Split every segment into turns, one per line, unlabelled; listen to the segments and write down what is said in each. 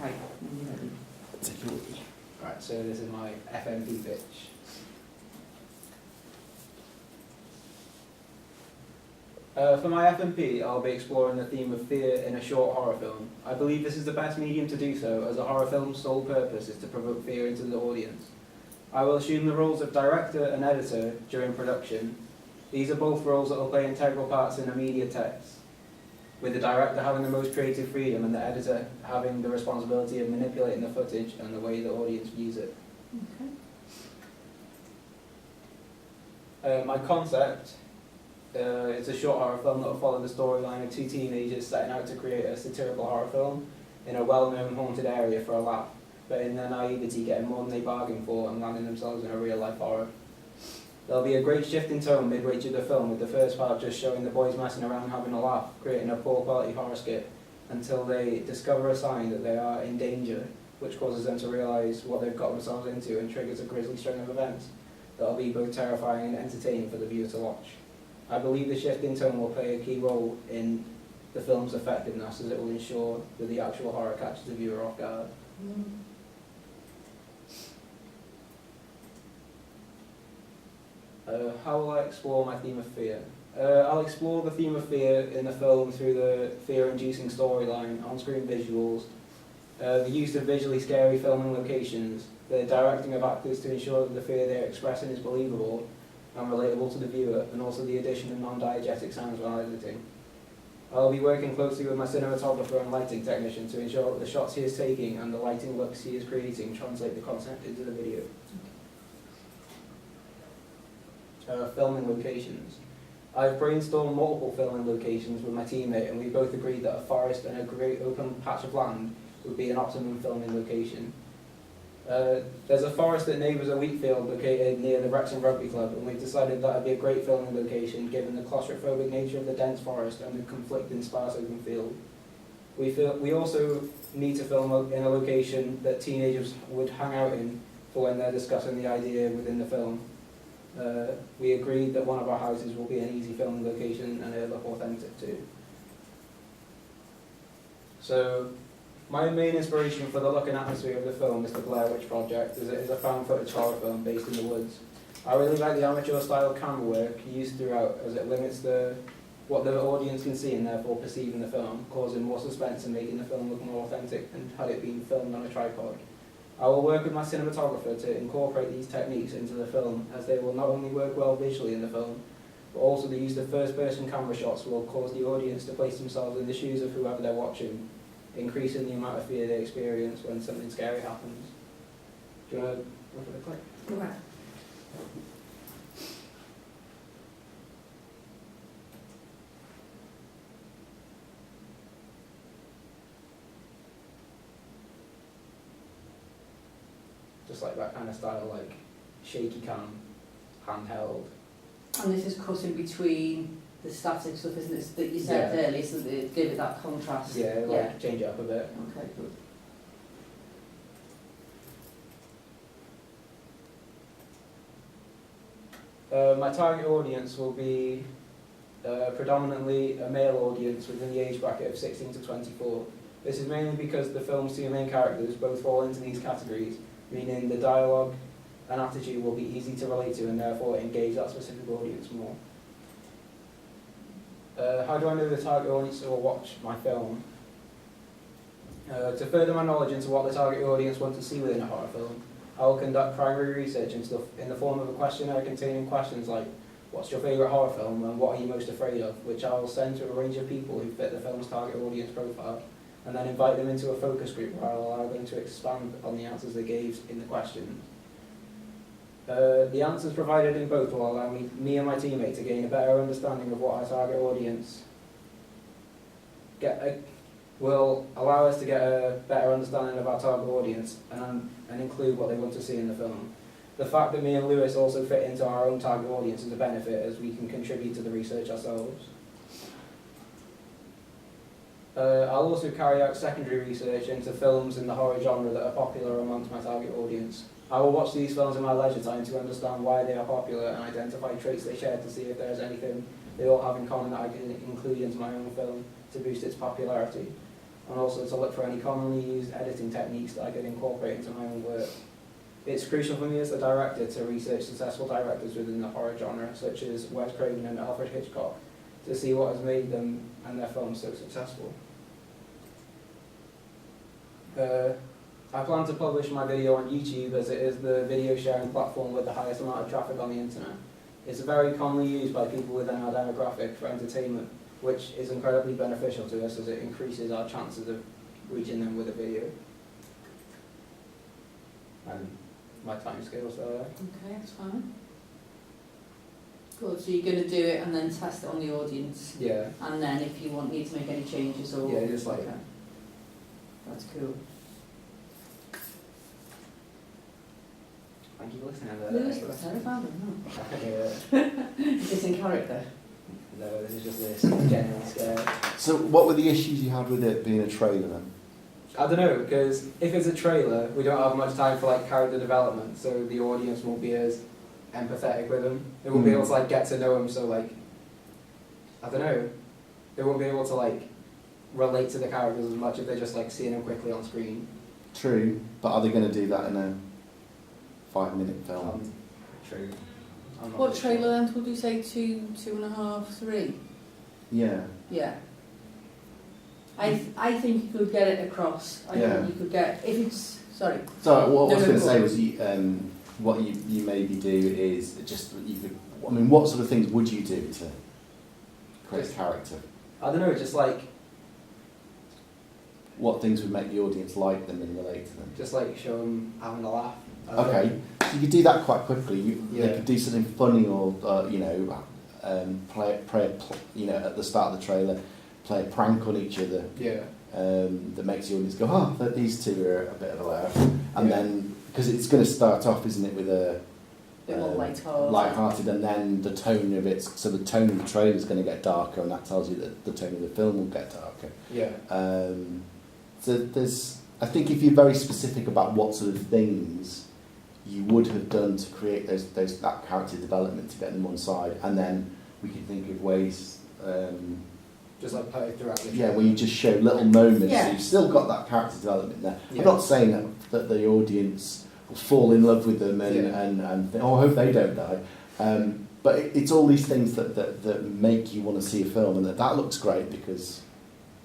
Right, when you're ready.
Right, so this is my FMP pitch. For my FMP, I'll be exploring the theme of fear in a short horror film. I believe this is the best medium to do so, as a horror film's sole purpose is to provoke fear into the audience. I will assume the roles of director and editor during production. These are both roles that will play integral parts in a media text, with the director having the most creative freedom and the editor having the responsibility of manipulating the footage and the way the audience views it.
Okay.
My concept, it's a short horror film that will follow the storyline of two teenagers setting out to create a satirical horror film in a well-known haunted area for a laugh, but in their naivety getting more than they bargained for and landing themselves in a real-life horror. There'll be a great shift in tone midway through the film, with the first part just showing the boys messing around having a laugh, creating a poor quality horror skit, until they discover a sign that they are in danger, which causes them to realise what they've got themselves into and triggers a grisly string of events that'll be both terrifying and entertaining for the viewer to watch. I believe the shift in tone will play a key role in the film's effectiveness, as it will ensure that the actual horror catches the viewer off guard. How will I explore my theme of fear? I'll explore the theme of fear in the film through the fear-inducing storyline, on-screen visuals, the use of visually scary filming locations, the directing of actors to ensure that the fear they're expressing is believable and relatable to the viewer, and also the addition of non-diegetic sounds while editing. I'll be working closely with my cinematographer and lighting technician to ensure that the shots he is taking and the lighting looks he is creating translate the concept into the video. Filming locations. I've brainstormed multiple filming locations with my teammate, and we both agreed that a forest and a great open patch of land would be an optimum filming location. There's a forest that neighbours a wheat field located near the Wrexham Rugby Club, and we've decided that would be a great filming location given the claustrophobic nature of the dense forest and the conflicting sparse open field. We also need to film in a location that teenagers would hang out in for when they're discussing the idea within the film. We agreed that one of our houses will be an easy filming location and it'll look authentic too. So, my main inspiration for the look and atmosphere of the film is the Blair Witch Project, as it is a found footage horror film based in the woods. I really like the amateur style camera work used throughout, as it limits what the audience can see and therefore perceive in the film, causing more suspense and making the film look more authentic than had it been filmed on a tripod. I will work with my cinematographer to incorporate these techniques into the film, as they will not only work well visually in the film, but also the use of first-person camera shots will cause the audience to place themselves in the shoes of whoever they're watching, increasing the amount of fear they experience when something scary happens. Do you want to look at the clip?
Go ahead.
Just like that kind of style, like shaky cam, handheld.
And this is cut in between the static stuff, isn't it, that you said earlier, so that it give it that contrast?
Yeah, like change it up a bit.
Okay, good.
My target audience will be predominantly a male audience within the age bracket of 16 to 24. This is mainly because the film's two main characters both fall into these categories, meaning the dialogue and attitude will be easy to relate to and therefore engage that specific audience more. How do I know the target audience will watch my film? To further my knowledge into what the target audience want to see within a horror film, I will conduct primary research in the form of a questionnaire containing questions like, what's your favourite horror film and what are you most afraid of, which I will send to a range of people who fit the film's target audience profile, and then invite them into a focus group where I'll allow them to expand on the answers they gave in the questions. The answers provided in both will allow me and my teammate to gain a better understanding of what our target audience will allow us to get a better understanding of our target audience and include what they want to see in the film. The fact that me and Lewis also fit into our own target audience is a benefit, as we can contribute to the research ourselves. I'll also carry out secondary research into films in the horror genre that are popular amongst my target audience. I will watch these films in my leisure time to understand why they are popular and identify traits they share to see if there is anything they all have in common that I can include into my own film to boost its popularity. and also to look for any commonly used editing techniques that I could incorporate into my own work. It's crucial for me as a director to research successful directors within the horror genre, such as Wes Craven and Alfred Hitchcock, to see what has made them and their films so successful. I plan to publish my video on YouTube as it is the video sharing platform with the highest amount of traffic on the internet. It's very commonly used by people within our demographic for entertainment, which is incredibly beneficial to us as it increases our chances of reaching them with a video. And my time scales there.
Okay, that's fine. Good, so you're going to do it and then test it on the audience,
Yeah.
and then if you need to make any changes or...
Yeah, just like...
Okay. That's cool.
Thank you for listening.
Lewis looks terrified, isn't
Yeah.
Is this in character?
No, this is just this genuine scare.
So what were the issues you had with it being a trailer then?
I don't know, because if it's a trailer, we don't have much time for like character development, so the audience won't be as empathetic with them. They won't be able to like get to know them, so like, I don't know, they won't be able to like relate to the characters as much if they're just like seeing them quickly on screen.
True, but are they going to do that in a 5-minute film?
True. I'm not
What
really
trailer
sure.
length would you say? 2, 2.5, 3?
Yeah.
Yeah. I think you could get it across. I
Yeah.
think you could get, if it's, sorry.
So what I was
No,
going
no,
to say
go.
was what you maybe do is just you could. I mean, what sort of things would you do to create a character?
I don't know, just like
What things would make the audience like them and relate to them?
show them having a laugh.
Okay, so you could do that quite quickly. They
Yeah.
could do something funny or play at the start of the trailer, play a prank on each other.
Yeah.
That makes the audience go, oh, these two are a bit of a laugh. And
Yeah.
then, because it's going to start off, isn't it, with a
Bit more light-hearted.
light-hearted, and then the tone of it, so the tone of the trailer is going to get darker, and that tells you that the tone of the film will get darker.
Yeah.
So I think if you're very specific about what sort of things you would have done to create that character development to get them on side, and then we can think of ways.
Just like play it throughout the
Yeah, where you just show little moments,
Yeah.
so you've still got that character development there.
Yeah.
I'm not saying that the audience will fall in love with them and,
Yeah.
and think, oh, I hope they don't die. But it's all these things that make you want to see a film, and that looks great because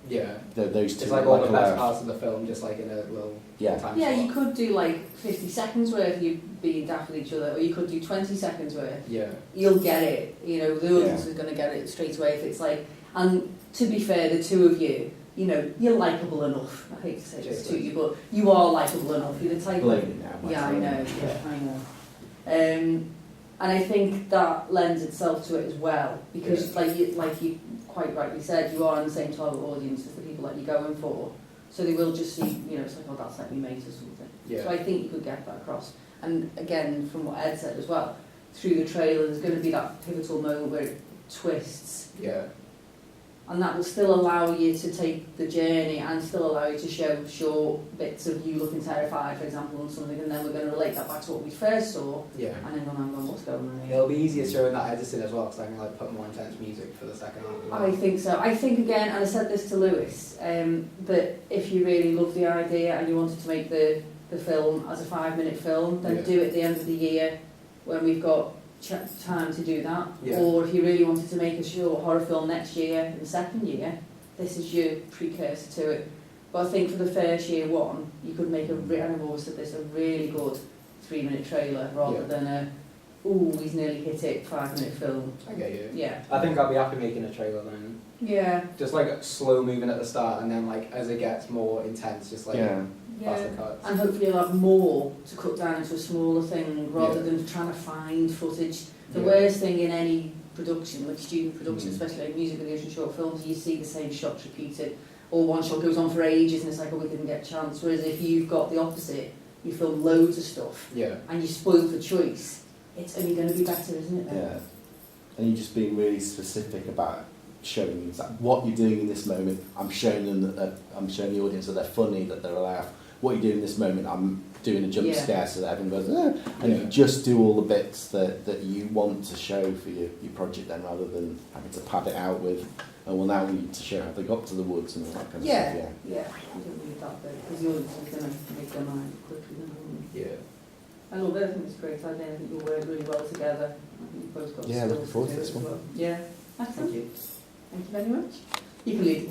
Yeah.
those two
It's like
are
all the best
a-
parts of the film, just like in a little
Yeah.
time
Yeah,
slot.
you could do like 50 seconds worth of you being daft with each other, or you could do 20 seconds worth.
Yeah.
You'll get it, the audience
Yeah.
is going to get it straight away if it's like, and to be fair, the two of you, you're likeable enough. I hate to say this to you, but you are likeable enough. You're the type
Blame
of...
it now.
Yeah, I know, And I think that lends itself to it as well, because like you quite rightly said, you are in the same target audience as the people that you're going for. So they will just see, it's like, oh, that's like me mate or something.
Yeah.
So I think you could get that across. And again, from what Ed said as well, through the trailer, there's going to be that pivotal moment where it twists.
Yeah.
And that will still allow you to take the journey and still allow you to show short bits of you looking terrified, for example, on something, and then we're going to relate that back to what we first saw,
Yeah.
and then hang on, what's going on here?
It'll be easier showing that editing as well, because I can like put more intense music for the second half.
I think so. I think again, and I said this to Lewis, that if you really love the idea and you wanted to make the film as a 5-minute film, then
Yeah.
do it at the end of the year when we've got time to do that.
Yeah.
Or if you really wanted to make a short horror film next year, in the second year, this is your precursor to it. But I think for the first year one, you could make and I've always said this, a really good 3-minute trailer rather than he's nearly hit it 5-minute film.
I get you.
Yeah.
I think I'll be happy making a trailer then.
Yeah.
Just like slow moving at the start, and then like as it gets more intense, just like faster cuts.
And hopefully you'll have more to cut down into a smaller thing rather than trying to find footage. The worst thing in any production, like student production, especially like music videos and short films, you see the same shots repeated, or one shot goes on for ages and it's like, oh, we didn't get a chance. Whereas if you've got the opposite, you film loads of stuff and you spoil for choice, it's only going to be better, isn't it?
Yeah. And you're just being really specific about showing them what you're doing in this moment. I'm showing them I'm showing the audience that they're funny, that they're a laugh. what you do in this moment, I'm doing a jump
Yeah.
scare so that everyone goes, ah, and
Yeah.
you just do all the bits that you want to show for your project then, rather than having to pad it out with, oh, well, now we need to show how they got to the woods and all that kind of
Yeah,
stuff.
yeah, you don't need that bit, because the audience is going to make their mind quickly.
Yeah.
I love it, I think it's a great idea, I think you'll work really well together. I think you've both got
Yeah,
skills
looking forward
to
to
do
this
it as
one.
well. Yeah, excellent.
Thank you.
Thank you very much. You can lead